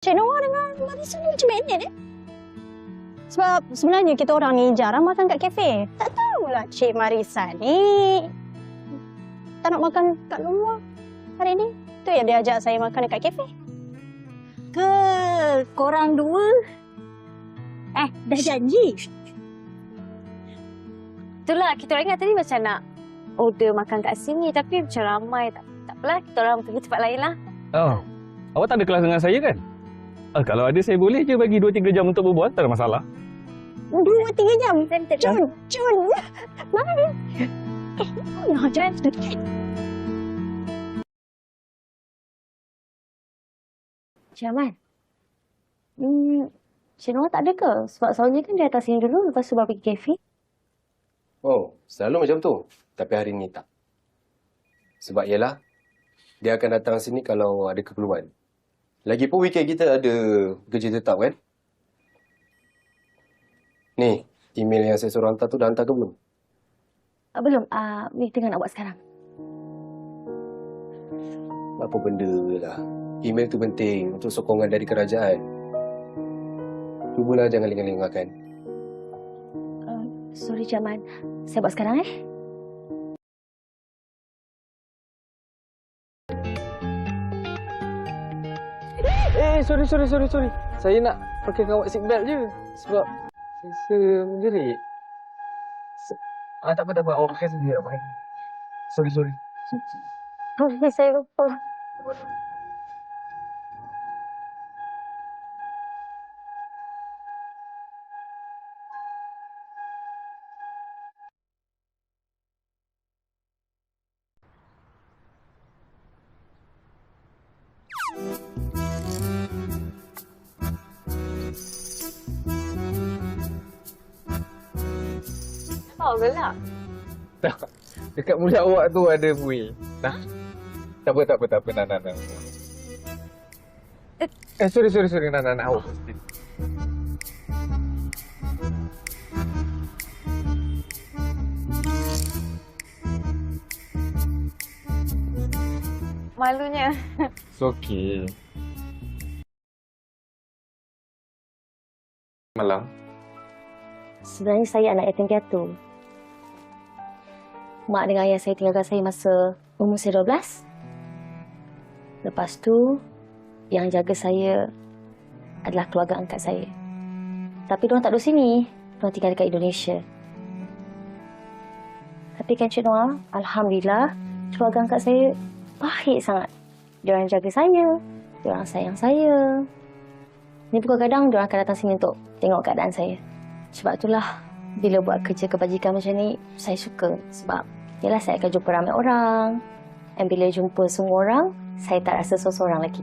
Cik Noah dengan Marisa ni macam mana ni? Sebab sebenarnya kita orang ni jarang makan kat kafe. Tak tahulah Cik Marisa ni tak nak makan kat luar hari ni. Tu yang dia ajak saya makan dekat kafe. Ke korang dua? Dah janji? Itulah, kita orang ingat tadi macam nak order makan kat sini. Tapi macam ramai. Tak apalah, kita orang pergi tempat lain lah. Oh, awak tak ada kelas dengan saya kan? Kalau ada saya boleh je bagi 2-3 jam untuk berbual, tak ada masalah. 2-3 jam? Jom. Cun! Mari! Nak jalan sedikit. Cik Aman. Cik Noah tak ada ke? Sebab selalunya kan dia atas sini dulu, lepas tu baru pergi kafe. Oh, selalu macam tu. Tapi hari ni tak. Sebab ialah, dia akan datang sini kalau ada keperluan. Lagipun weekend kita ada kerja tetap kan? Ni, email yang saya suruh hantar tu dah hantar ke belum? Belum. Ni tengah nak buat sekarang. Apa benda lah. Email tu penting untuk sokongan dari kerajaan. Cubalah jangan lengah-lengahkan. Sorry, Cik Aman. Saya buat sekarang Sorry. Saya nak pakai kawat seatbelt je. Sebab saya menjerit. Tak apa. Awak pakai sendiri. Sorry. Sorry, saya lupa. Oh, gelap. Dekat mulut awak tu ada buih. Nah. Tak apa. Nah. Sorry. Nah. Awak pasti. Malunya. It's okay. Malam. Sebenarnya saya anak yatim piatu. Mak dengan ayah saya tinggalkan saya masa umur saya 12. Lepas tu, yang jaga saya adalah keluarga angkat saya. Tapi diorang tak duduk sini. Diorang tinggal dekat Indonesia. Tapi kan Cik Noah, Alhamdulillah, keluarga angkat saya baik sangat. Diorang jaga saya. Diorang sayang saya. Ni pun kadang diorang akan datang sini untuk tengok keadaan saya. Sebab itulah, bila buat kerja kebajikan macam ni, saya suka. Sebab, yelah saya akan jumpa ramai orang. Dan bila jumpa semua orang, saya tak rasa seorang lagi.